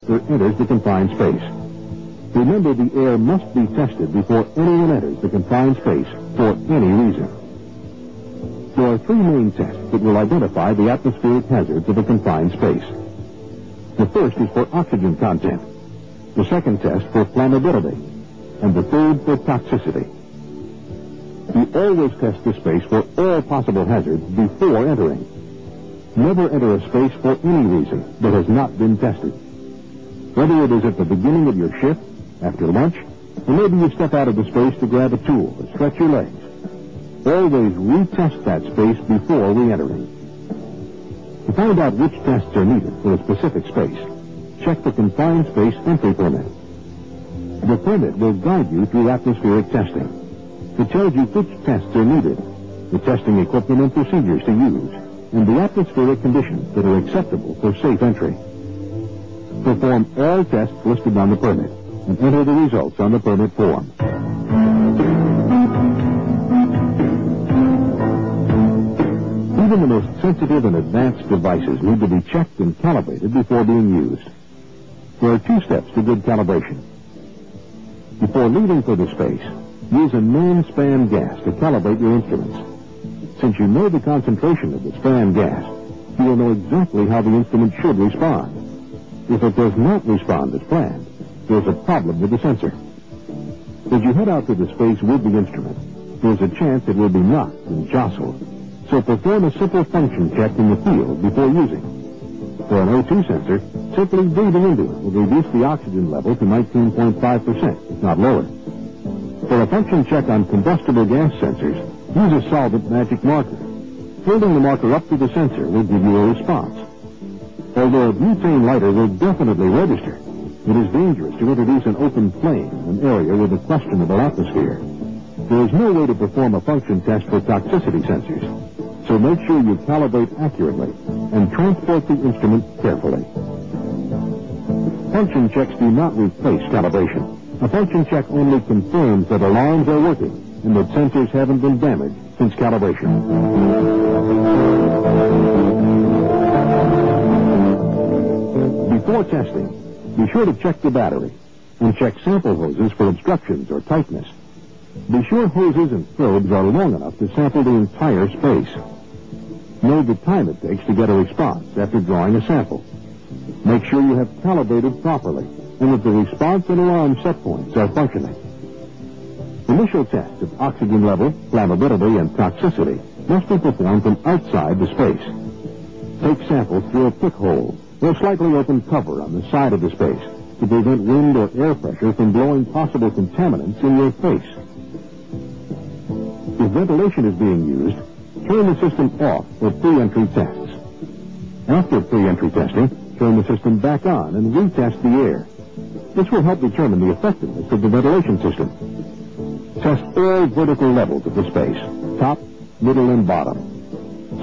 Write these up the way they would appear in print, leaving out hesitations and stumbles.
enters the confined space. Remember, the air must be tested before anyone enters the confined space for any reason. There are three main tests that will identify the atmospheric hazards of a confined space. The first is for oxygen content, the second test for flammability, and the third for toxicity. You always test the space for all possible hazards before entering. Never enter a space for any reason that has not been tested. Whether it is at the beginning of your shift, after lunch, or maybe you step out of the space to grab a tool or stretch your legs. Always retest that space before re-entering. To find out which tests are needed for a specific space, check the confined space entry permit. The permit will guide you through atmospheric testing. It tells you which tests are needed, the testing equipment and procedures to use, and the atmospheric conditions that are acceptable for safe entry. Perform all tests listed on the permit and enter the results on the permit form. Even the most sensitive and advanced devices need to be checked and calibrated before being used. There are two steps to good calibration. Before leaving for the space, use a known span gas to calibrate your instruments. Since you know the concentration of the span gas, you will know exactly how the instrument should respond. If it does not respond as planned, there's a problem with the sensor. As you head out to the space with the instrument, there's a chance it will be knocked and jostled. So perform a simple function check in the field before using. For an O2 sensor, simply breathing into it will reduce the oxygen level to 19.5%, if not lower. For a function check on combustible gas sensors, use a solvent magic marker. Holding the marker up to the sensor will give you a response. Although a butane lighter will definitely register, it is dangerous to introduce an open flame in an area with a questionable atmosphere. There is no way to perform a function test for toxicity sensors, so make sure you calibrate accurately and transport the instrument carefully. Function checks do not replace calibration. A function check only confirms that alarms are working and that sensors haven't been damaged since calibration. Before testing, be sure to check the battery and check sample hoses for obstructions or tightness. Be sure hoses and probes are long enough to sample the entire space. Know the time it takes to get a response after drawing a sample. Make sure you have calibrated properly and that the response and alarm set points are functioning. Initial tests of oxygen level, flammability, and toxicity must be performed from outside the space. Take samples through a pick hole or a slightly open cover on the side of the space to prevent wind or air pressure from blowing possible contaminants in your face. If ventilation is being used, turn the system off for pre-entry tests. After pre-entry testing, turn the system back on and retest the air. This will help determine the effectiveness of the ventilation system. Test all vertical levels of the space, top, middle, and bottom.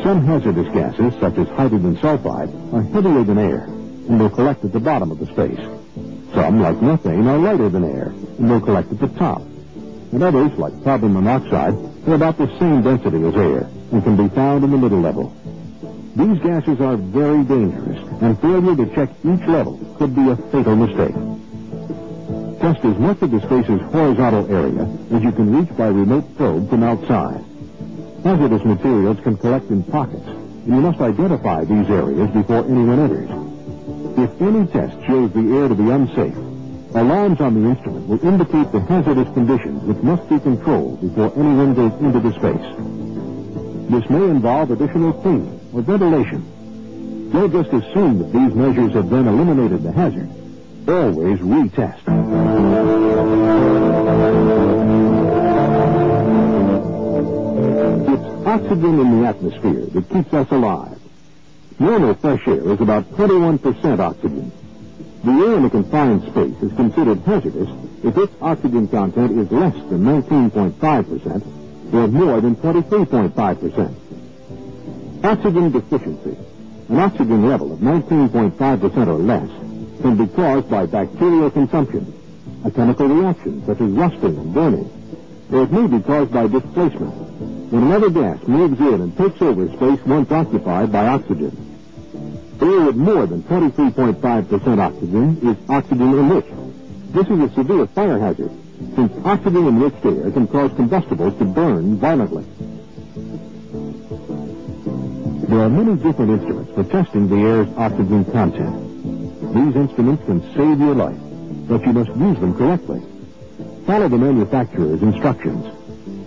Some hazardous gases, such as hydrogen sulfide, are heavier than air and will collect at the bottom of the space. Some, like methane, are lighter than air and will collect at the top. And others, like carbon monoxide, are about the same density as air and can be found in the middle level. These gases are very dangerous, and failure to check each level could be a fatal mistake. Test as much of the space's horizontal area as you can reach by remote probe from outside. Hazardous materials can collect in pockets, and you must identify these areas before anyone enters. If any test shows the air to be unsafe, alarms on the instrument will indicate the hazardous conditions which must be controlled before anyone goes into the space. This may involve additional cleaning or ventilation. Don't just assume that these measures have then eliminated the hazard. Always retest. It's oxygen in the atmosphere that keeps us alive. Normal fresh air is about 21% oxygen. The air in a confined space is considered hazardous if its oxygen content is less than 19.5% or more than 23.5%. Oxygen deficiency, an oxygen level of 19.5% or less, can be caused by bacterial consumption, a chemical reaction such as rusting and burning, or it may be caused by displacement, when another gas moves in and takes over space once occupied by oxygen. Air with more than 23.5% oxygen is oxygen-enriched. This is a severe fire hazard, since oxygen-enriched air can cause combustibles to burn violently. There are many different instruments for testing the air's oxygen content. These instruments can save your life, but you must use them correctly. Follow the manufacturer's instructions.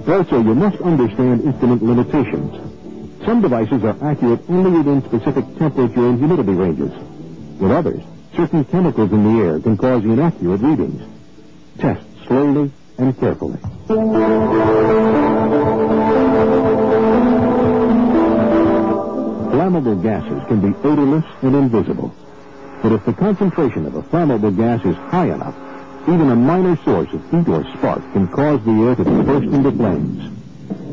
Also, you must understand instrument limitations. Some devices are accurate only within specific temperature and humidity ranges. With others, certain chemicals in the air can cause inaccurate readings. Test slowly and carefully. Flammable gases can be odorless and invisible. But if the concentration of a flammable gas is high enough, even a minor source of heat or spark can cause the air to burst into flames.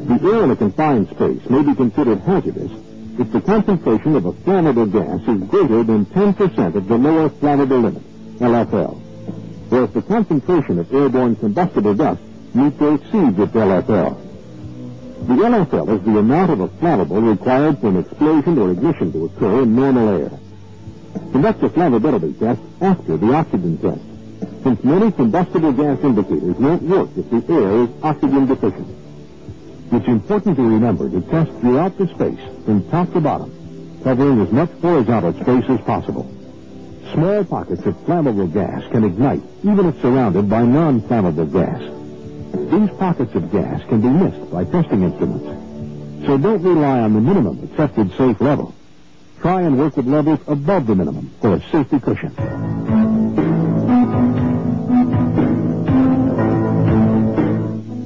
The air in a confined space may be considered hazardous if the concentration of a flammable gas is greater than 10% of the lower flammable limit, LFL, or if the concentration of airborne combustible dust meets or exceeds its LFL. The LFL is the amount of a flammable required for an explosion or ignition to occur in normal air. Conduct a flammability test after the oxygen test, since many combustible gas indicators won't work if the air is oxygen deficient. It's important to remember to test throughout the space, from top to bottom, covering as much horizontal space as possible. Small pockets of flammable gas can ignite even if surrounded by non-flammable gas. These pockets of gas can be missed by testing instruments. So don't rely on the minimum accepted safe level. Try and work with levels above the minimum for a safety cushion.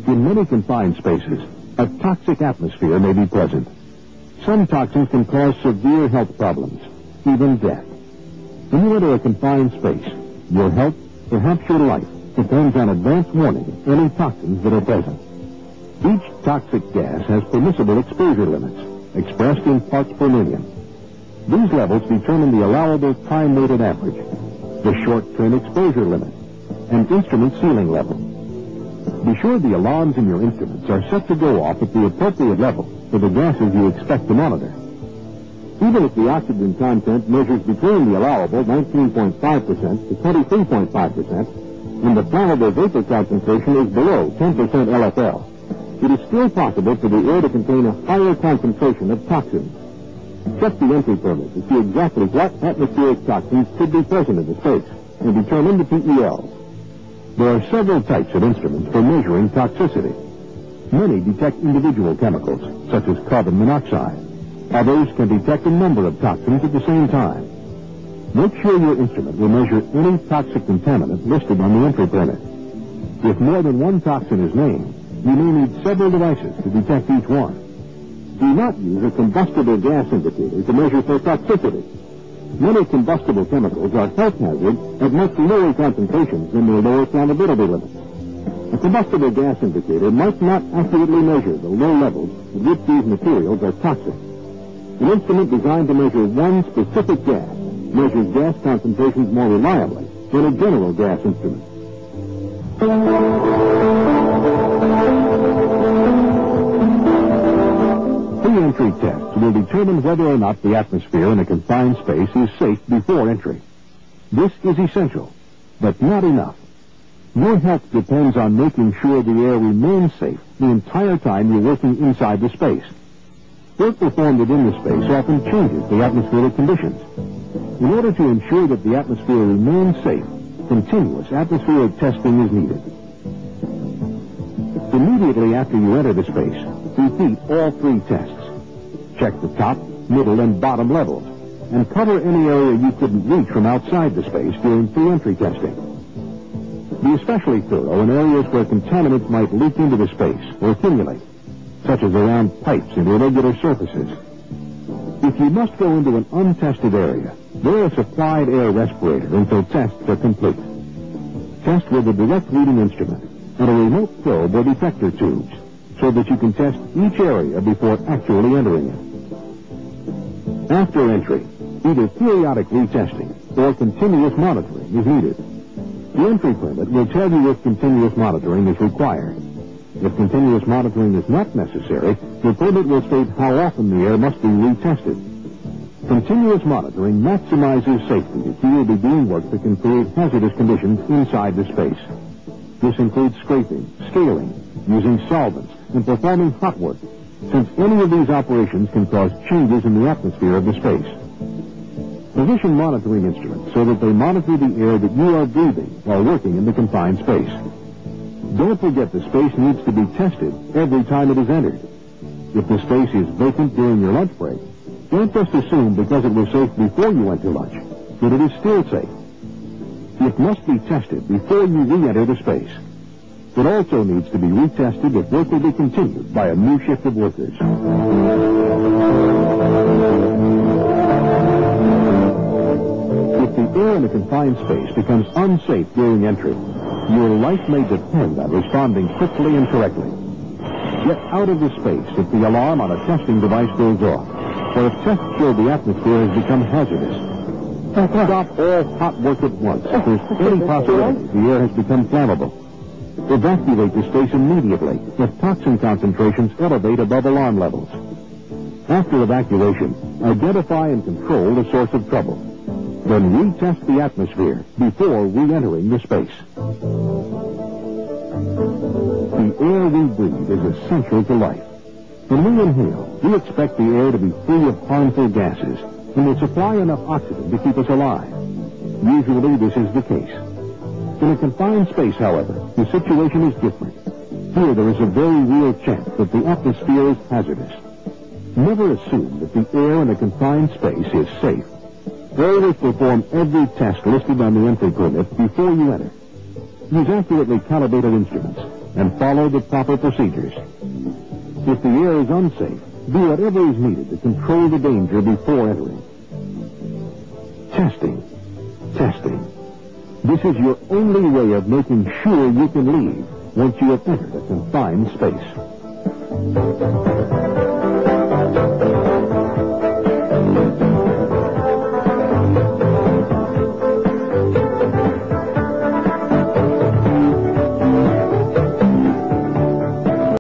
In many confined spaces, a toxic atmosphere may be present. Some toxins can cause severe health problems, even death. When you enter a confined space, your health, perhaps your life, depends on advance warning of any toxins that are present. Each toxic gas has permissible exposure limits, expressed in parts per million. These levels determine the allowable time-weighted average, the short-term exposure limit, and instrument ceiling level. Be sure the alarms in your instruments are set to go off at the appropriate level for the gases you expect to monitor. Even if the oxygen content measures between the allowable 19.5% to 23.5%, and the flammable vapor concentration is below 10% LFL, it is still possible for the air to contain a higher concentration of toxins. Check the entry permit to see exactly what atmospheric toxins could be present in the space and determine the PELs. There are several types of instruments for measuring toxicity. Many detect individual chemicals, such as carbon monoxide. Others can detect a number of toxins at the same time. Make sure your instrument will measure any toxic contaminant listed on the entry permit. If more than one toxin is named, you may need several devices to detect each one. Do not use a combustible gas indicator to measure for toxicity. Many combustible chemicals are health hazards at much lower concentrations than their lower flammability limits. A combustible gas indicator might not accurately measure the low levels at which these materials are toxic. An instrument designed to measure one specific gas measures gas concentrations more reliably than a general gas instrument. Pre-entry tests will determine whether or not the atmosphere in a confined space is safe before entry. This is essential, but not enough. Your health depends on making sure the air remains safe the entire time you're working inside the space. Work performed within the space often changes the atmospheric conditions. In order to ensure that the atmosphere remains safe, continuous atmospheric testing is needed. Immediately after you enter the space, repeat all three tests. Check the top, middle, and bottom levels, and cover any area you couldn't reach from outside the space during pre-entry testing. Be especially thorough in areas where contaminants might leak into the space or accumulate, such as around pipes and irregular surfaces. If you must go into an untested area, wear a supplied air respirator until tests are complete. Test with a direct reading instrument and a remote probe or detector tubes so that you can test each area before actually entering it. After entry, either periodic retesting or continuous monitoring is needed. The entry permit will tell you if continuous monitoring is required. If continuous monitoring is not necessary, the permit will state how often the air must be retested. Continuous monitoring maximizes safety if you will be doing work that can create hazardous conditions inside the space. This includes scraping, scaling, using solvents, and performing hot work, since any of these operations can cause changes in the atmosphere of the space. Position monitoring instruments so that they monitor the air that you are breathing while working in the confined space. Don't forget the space needs to be tested every time it is entered. If the space is vacant during your lunch break, don't just assume because it was safe before you went to lunch that it is still safe. It must be tested before you re-enter the space. It also needs to be retested if work will be continued by a new shift of workers. If the air in a confined space becomes unsafe during entry, your life may depend on responding quickly and correctly. Get out of the space if the alarm on a testing device goes off, or if tests show the atmosphere has become hazardous. Stop all hot work at once if there's any possibility the air has become flammable. Evacuate the space immediately if toxin concentrations elevate above alarm levels. After evacuation, identify and control the source of trouble. Then retest the atmosphere before re-entering the space. The air we breathe is essential to life. When we inhale, we expect the air to be free of harmful gases and will supply enough oxygen to keep us alive. Usually this is the case. In a confined space, however, the situation is different. Here there is a very real chance that the atmosphere is hazardous. Never assume that the air in a confined space is safe. Always perform every test listed on the entry permit before you enter. Use accurately calibrated instruments and follow the proper procedures. If the air is unsafe, do whatever is needed to control the danger before entering. Testing. This is your only way of making sure you can leave once you have entered a confined space.